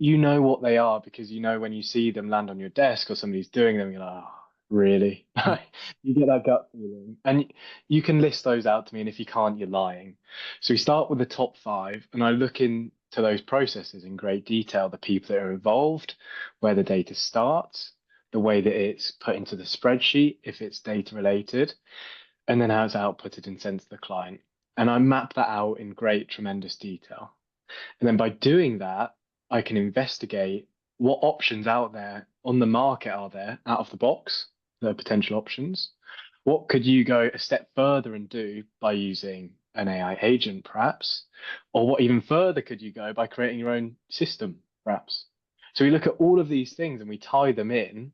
what they are, because when you see them land on your desk or somebody's doing them, you're like, oh, really? You get that gut feeling, and you can list those out to me, and if you can't, you're lying. So we start with the top 5, and I look into those processes in great detail, the people that are involved, where the data starts, the way that it's put into the spreadsheet if it's data related, and then how it's outputted and sent to the client. And I map that out in great, tremendous detail. And then by doing that, I can investigate what options out there on the market are there out of the box, the potential options. What could you go a step further and do by using an AI agent, perhaps? Or what even further could you go by creating your own system, perhaps? So we look at all of these things and we tie them in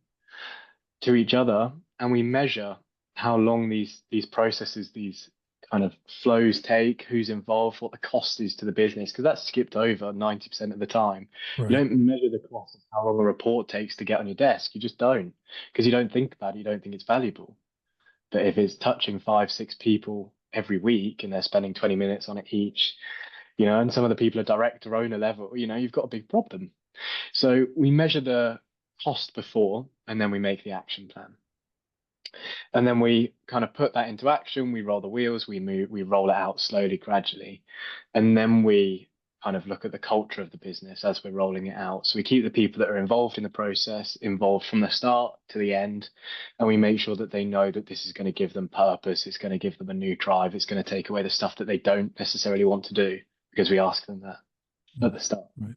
to each other, and we measure how long these processes, these kind of flows take, who's involved, what the cost is to the business, because that's skipped over 90% of the time. Right. You don't measure the cost of how long a report takes to get on your desk. You just don't, because you don't think about it. You don't think it's valuable. But if it's touching 5, 6 people every week and they're spending 20 minutes on it each, and some of the people are director owner level, you've got a big problem. So we measure the cost before, and then we make the action plan. And then we kind of put that into action. We roll the wheels, we roll it out slowly, gradually. And then we kind of look at the culture of the business as we're rolling it out. So we keep the people that are involved in the process involved from the start to the end. And we make sure that they know that this is going to give them purpose. It's going to give them a new drive. It's going to take away the stuff that they don't necessarily want to do, because we ask them that at the start. Right.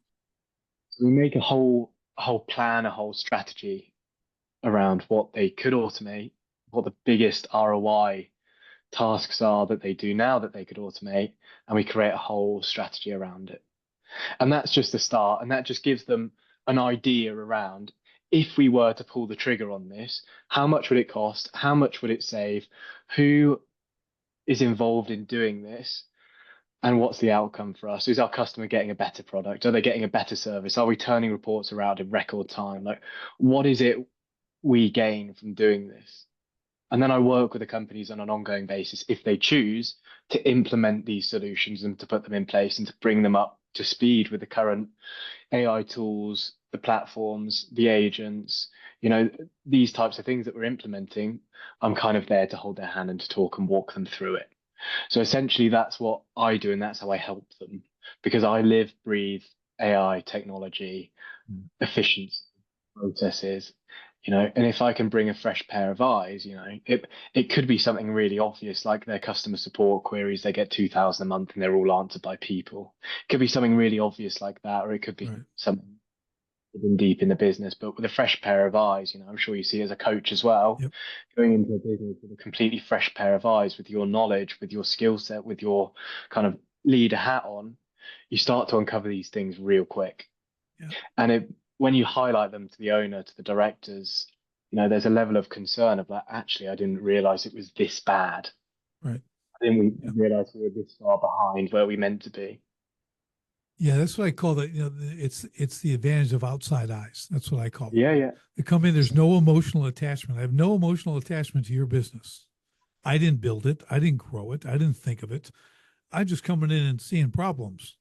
So we make a whole plan, a whole strategy around what they could automate, what the biggest ROI tasks are that they do now that they could automate, and we create a whole strategy around it. And that's just the start, and that just gives them an idea around, if we were to pull the trigger on this, how much would it cost? How much would it save? Who is involved in doing this? And what's the outcome for us? Is our customer getting a better product? Are they getting a better service? Are we turning reports around in record time? Like, what is it we gain from doing this? And then I work with the companies on an ongoing basis, if they choose, to implement these solutions and to put them in place and to bring them up to speed with the current AI tools, the platforms, the agents, these types of things that we're implementing. I'm kind of there to hold their hand and to talk and walk them through it. So essentially, that's what I do, and that's how I help them, because I live, breathe AI technology, efficiency, processes, and if I can bring a fresh pair of eyes, it could be something really obvious, like their customer support queries. They get 2,000 a month and they're all answered by people. It could be something really obvious like that, or it could be something deep in the business, but with a fresh pair of eyes. I'm sure you see as a coach as well, going into a business with a completely fresh pair of eyes, with your knowledge, with your skill set, with your kind of leader hat on, you start to uncover these things real quick. And when you highlight them to the owner, to the directors, there's a level of concern of like, actually, I didn't realize it was this bad. Right. I didn't realize we were this far behind where we meant to be. Yeah, that's what I call it. It's the advantage of outside eyes. That's what I call it. Yeah. They come in, there's no emotional attachment. I have no emotional attachment to your business. I didn't build it. I didn't grow it. I didn't think of it. I'm just coming in and seeing problems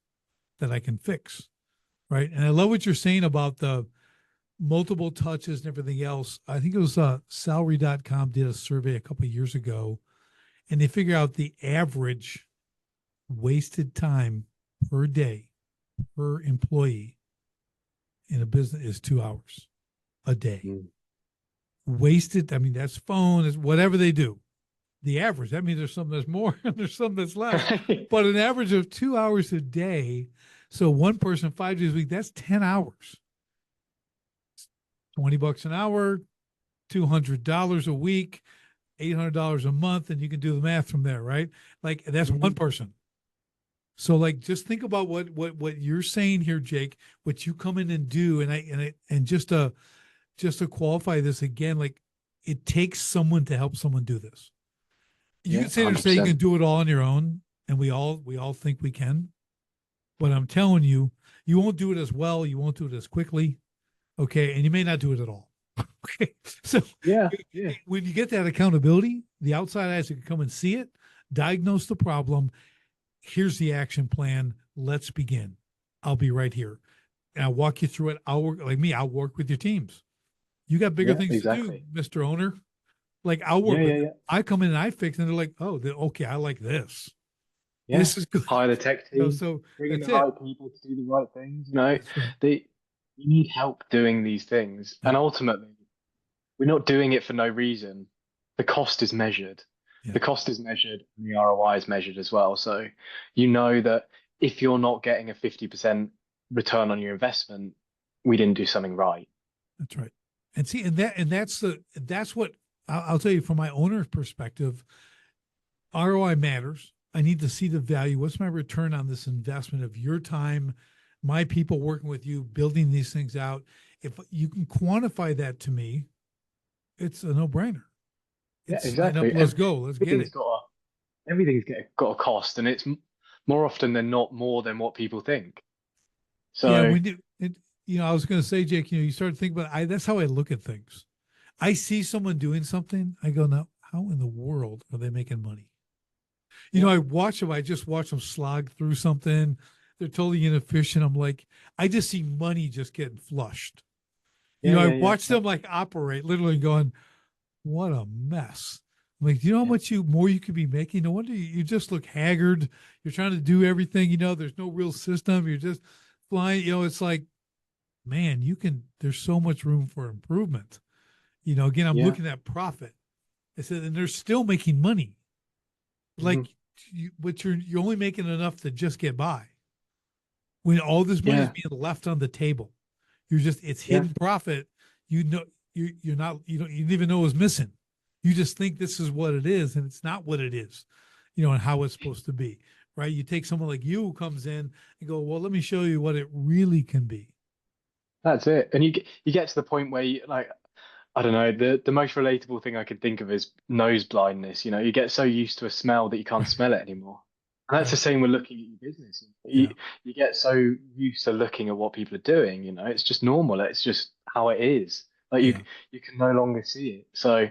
that I can fix. Right. And I love what you're saying about the multiple touches and everything else. I think it was salary.com did a survey a couple of years ago, and they figure out the average wasted time per day per employee in a business is 2 hours a day. Mm. Wasted. I mean, that's phone, is whatever they do. The average. That means there's some that's more and there's some that's less. But an average of 2 hours a day. So one person 5 days a week, that's 10 hours. $20 an hour, $200 a week, $800 a month, and you can do the math from there, right? Like that's one person. So like just think about what you're saying here, Jake, what you come in and do, and just to qualify this again, like it takes someone to help someone do this. You can say you 100%. can do it all on your own, and we all think we can. But I'm telling you, you won't do it as well, you won't do it as quickly. Okay. And you may not do it at all. Okay. So Yeah. when you get that accountability, the outside eyes can come and see it, diagnose the problem. Here's the action plan. Let's begin. I'll be right here. And I'll walk you through it. I'll work with your teams. You got bigger things to do, Mr. Owner. Like I'll work with them. I come in and I fix, and they're like, oh, okay, I like this. Yeah. This is good. Hire the tech team. So bring that's the right people to do the right things. You know, right. You need help doing these things, Yeah. and ultimately, we're not doing it for no reason. The cost is measured. Yeah. The cost is measured, and the ROI is measured as well. So you know that if you're not getting a 50% return on your investment, we didn't do something right. That's right. And see, that's what I'll tell you from my owner's perspective. ROI matters. I need to see the value. What's my return on this investment of your time, my people working with you, building these things out? If you can quantify that to me, it's a no-brainer. Yeah, exactly. Let's go. Let's get it. Everything's got a cost, and it's more often than not more than what people think. So yeah, we do. I was going to say, Jake, you start to think about that's how I look at things. I see someone doing something, I go, now, how in the world are they making money? I just watch them slog through something. They're totally inefficient. I'm like, I just see money just getting flushed. I watch them like operate, literally going, what a mess. I'm like, do you know how much more you could be making? No wonder you just look haggard. You're trying to do everything, there's no real system. You're just flying, it's like, man, there's so much room for improvement. Again, I'm looking at profit. I said, and they're still making money. Like, but you're only making enough to just get by. When all this money is being left on the table, it's hidden profit. You're not, you didn't even know it was missing. You just think this is what it is, and it's not what it is, and how it's supposed to be, right? You take someone like you who comes in and go, well, let me show you what it really can be. That's it. And you get to the point where I don't know, the most relatable thing I could think of is nose blindness. You get so used to a smell that you can't smell it anymore. And that's the same with looking at your business. You get so used to looking at what people are doing, it's just normal. It's just how it is. Like you can no longer see it. So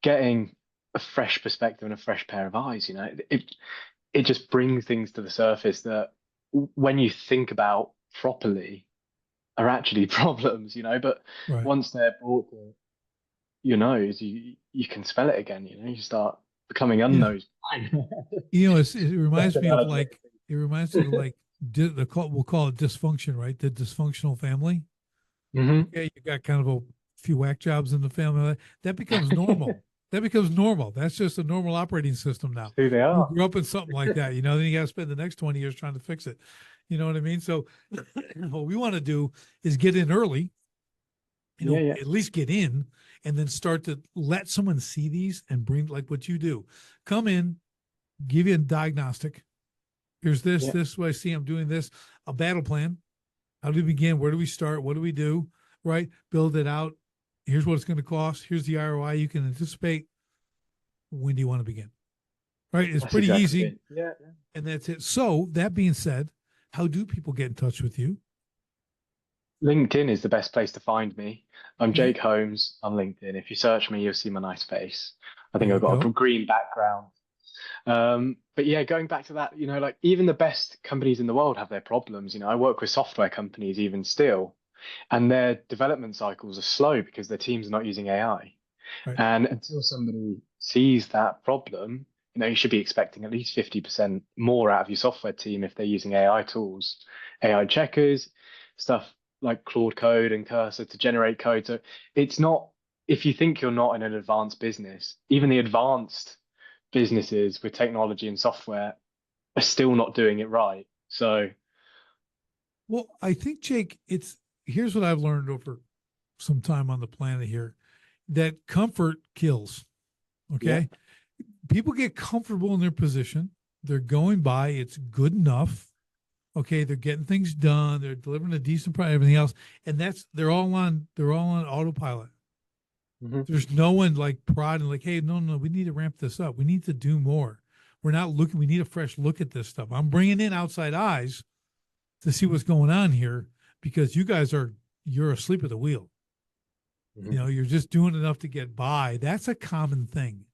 getting a fresh perspective and a fresh pair of eyes, it just brings things to the surface that when you think about properly are actually problems, but once they're brought to your nose, you can spell it again, you start becoming unknown. It reminds me of like, we'll call it dysfunction, right? The dysfunctional family. Okay, you got kind of a few whack jobs in the family. That becomes normal. That's just a normal operating system now. Who they are. You grew up in something like that, then you got to spend the next 20 years trying to fix it. You know what I mean? So what we want to do is get in early, at least get in, and then start to let someone see these and bring, like what you do. Come in, give you a diagnostic. Here's this is what I see. I'm doing this, a battle plan. How do we begin? Where do we start? What do we do? Right? Build it out. Here's what it's going to cost. Here's the ROI you can anticipate. When do you want to begin? Right? It's pretty easy. Yeah. And that's it. So that being said, how do people get in touch with you? LinkedIn is the best place to find me. I'm Jake Holmes on LinkedIn. If you search me, you'll see my nice face. I There think you I've got a go. green background. But yeah, going back to that, like even the best companies in the world have their problems. I work with software companies even still, and their development cycles are slow because their teams are not using AI. Right. And until somebody sees that problem, you should be expecting at least 50% more out of your software team if they're using AI tools, AI checkers, stuff like Claude Code and Cursor to generate code. So it's not, if you think you're not in an advanced business, even the advanced businesses with technology and software are still not doing it right. So, Well, I think, Jake, here's what I've learned over some time on the planet here, that comfort kills. yeah. Okay. People get comfortable in their position. They're going by, it's good enough. Okay. They're getting things done. They're delivering a decent product, everything else. And they're all on autopilot. Hmm. There's no one like prodding, like, hey, no, no, we need to ramp this up. We need to do more. We're not looking, we need a fresh look at this stuff. I'm bringing in outside eyes to see what's going on here because you're asleep at the wheel. Hmm. You're just doing enough to get by. That's a common thing.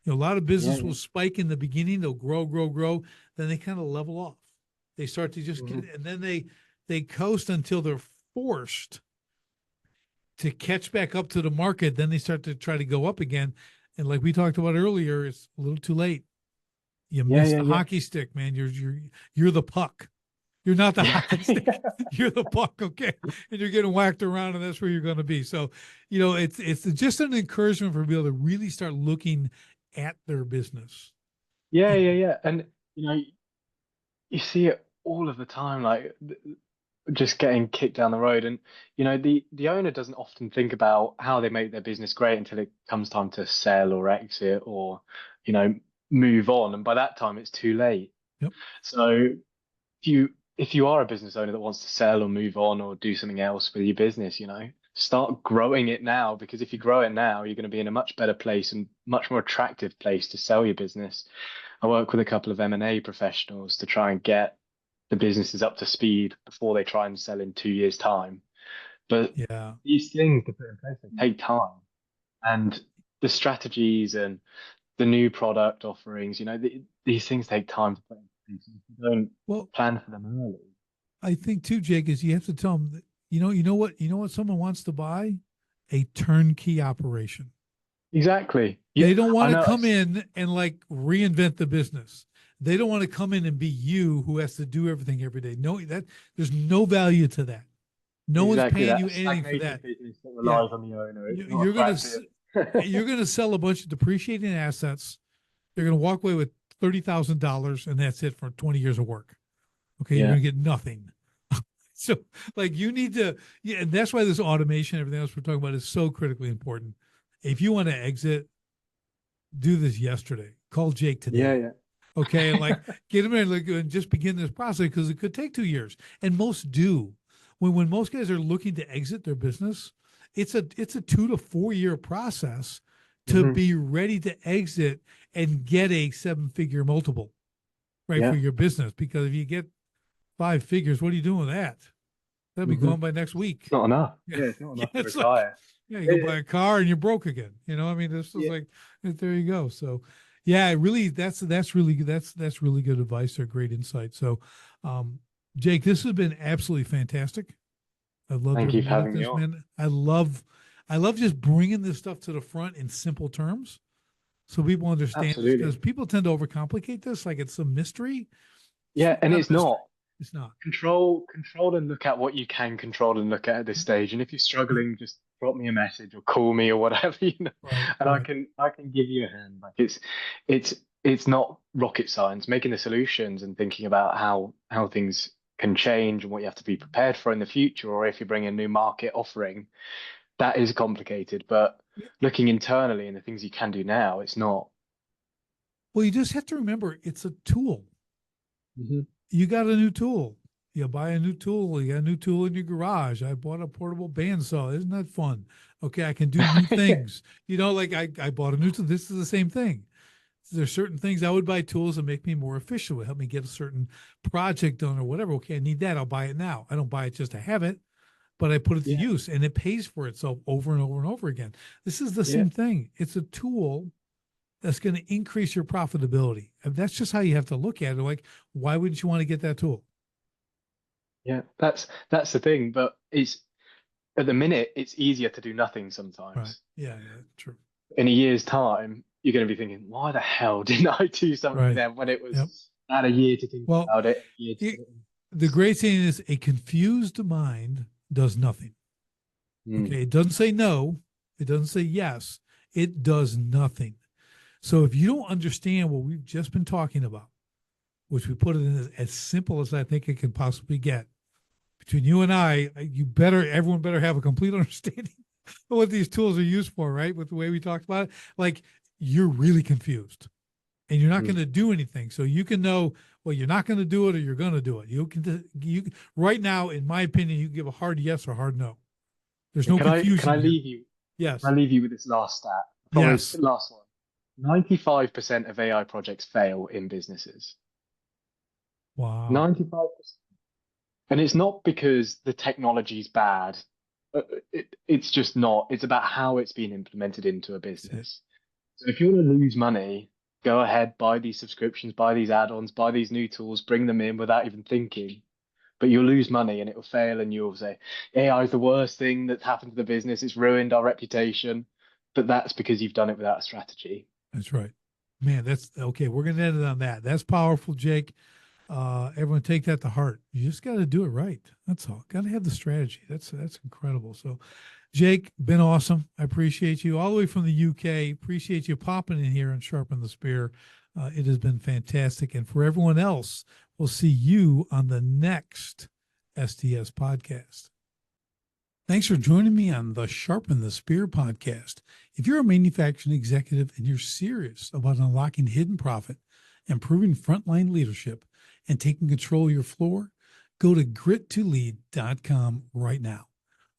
A lot of Yeah. business Yeah. will spike in the beginning, they'll grow, grow, grow, then they kind of level off. They start to just Hmm. get, and then they coast until they're forced to catch back up to the market. Then they start to try to go up again. And like we talked about earlier, it's a little too late. You Yeah. missed Yeah. the Yeah. hockey stick, man. You're the puck. You're not the Yeah. hockey stick. You're the puck, okay? And you're getting whacked around, and that's where you're going to be. So, it's just an encouragement for people to really start looking at their business. Yeah. And Yeah. Yeah. And you know, you see it all of the time, like just getting kicked down the road. And the owner doesn't often think about how they make their business great until it comes time to sell or exit or you know move on. And by that time, it's too late. yep, So if you are a business owner that wants to sell or move on or do something else with your business, start growing it now, because if you grow it now, you're going to be in a much better place and much more attractive place to sell your business. I work with a couple of M&A professionals to try and get the businesses up to speed before they try and sell in 2 years' time. But yeah. these things to put in place, they take time. And the strategies and the new product offerings, these things take time to put in place. If you don't Well, plan for them early. I think too, Jake, is you have to tell them that, you know what someone wants to buy? A turnkey operation. Exactly. Yeah, They don't I want to know. come in and like reinvent the business. They don't want to come in and be you who has to do everything every day. No, that there's no value to that. No one's Exactly paying that. you A anything for stagnating that. business that Yeah, relies on the owner. It's not you're gonna attractive. you're gonna sell a bunch of depreciating assets. They're gonna walk away with $30,000, and that's it for 20 years of work. Okay, you're Yeah. gonna get nothing. So, like, you need to, yeah, and that's why this automation, everything else we're talking about, is so critically important. If you want to exit, do this yesterday. Call Jake Yeah. today. Okay, and like get him in, like, and just begin this process because it could take 2 years, and most do. When most guys are looking to exit their business, it's a 2 to 4 year process Yeah. to Hmm. be ready to exit and get a 7 figure multiple, right, for Yeah. your business. Because if you get 5 figures, what are you doing with that? That'll be Hmm. gone by next week. Not enough. Yeah, Yeah, it's not yeah, enough to it's like, retire. yeah, you go buy It- a car and you're broke again. I mean, this is yeah. like, there you go. So, yeah, it really, that's really good advice or great insight. So, um, Jake, this has been absolutely fantastic. I loved Thank every you for minute of having me this, on. man. I love just bringing this stuff to the front in simple terms so people understand this, Absolutely. because people tend to overcomplicate this like it's some mystery. It's Yeah, really and not a it's mystery. not. It's not. Control and look at what you can control and look at this stage. And if you're Yep. struggling, just drop me a message or call me or whatever, Right. and I Right. can I can give you a hand. Like it's it's not rocket science. Making the solutions and thinking about how things can change and what you have to be prepared for in the future, or if you bring a new market offering, that is complicated. But Yeah. looking internally and the things you can do now, it's not. Well, you just have to remember it's a tool. Hmm. You got a new tool. You buy a new tool. You got a new tool in your garage. I bought a portable bandsaw. Isn't that fun? Okay, I can do new things. Like I bought a new tool. This is the same thing. There's certain things I would buy tools that make me more efficient, would help me get a certain project done or whatever. Okay, I need that. I'll buy it now. I don't buy it just to have it, but I put it to Yeah, use and it pays for itself over and over and over again. This is the yeah, same thing. It's a tool that's going to increase your profitability. And that's just how you have to look at it. Like, why wouldn't you want to get that tool? Yeah, that's the thing. But it's at the minute, it's easier to do nothing Right. sometimes. Yeah, yeah, true. In a year's time, you're going to be thinking, why the hell didn't I do something Right. then when it Yep. was I had a year to think Well, about it, a year to it, do it. the great thing is a confused mind does nothing. Mm, Okay. It doesn't say no. It doesn't say yes. It does nothing. So if you don't understand what we've just been talking about, which we put it in as simple as I think it can possibly get, between you and I, everyone better have a complete understanding of what these tools are used for, right? With the way we talked about it. Like, you're really confused and you're not mm. going to do anything. So you can know, well, you're not going to do it or you're going to do it. You right now, in my opinion, you can give a hard yes or hard no. There's no Can I confusion here. leave you Yes. can I leave you with this last stat? I promise, Yes. last one. 95% of AI projects fail in businesses. Wow. 95%. And it's not because the technology is bad. It's just not. It's about how it's being implemented into a That's it. business. So if you want to lose money, go ahead, buy these subscriptions, buy these add-ons, buy these new tools, bring them in without even thinking. But you'll lose money and it will fail, and you'll say AI is the worst thing that's happened to the business. It's ruined our reputation. But that's because you've done it without a strategy. That's right. Man, that's okay. We're going to end it on that. That's powerful, Jake. Everyone take that to heart. You just got to do it right. That's all. Got to have the strategy. That's incredible. So, Jake, been awesome. I appreciate you all the way from the UK. Appreciate you popping in here and sharpen the spear. It has been fantastic. And for everyone else, we'll see you on the next STS podcast. Thanks for joining me on the Sharpen the Spear podcast. If you're a manufacturing executive and you're serious about unlocking hidden profit, improving frontline leadership, and taking control of your floor, go to grit2lead.com right now.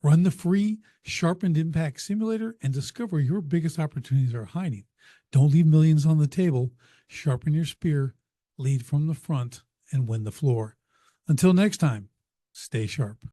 Run the free Sharpened Impact Simulator and discover your biggest opportunities are hiding. Don't leave millions on the table. Sharpen your spear, lead from the front, and win the floor. Until next time, stay sharp.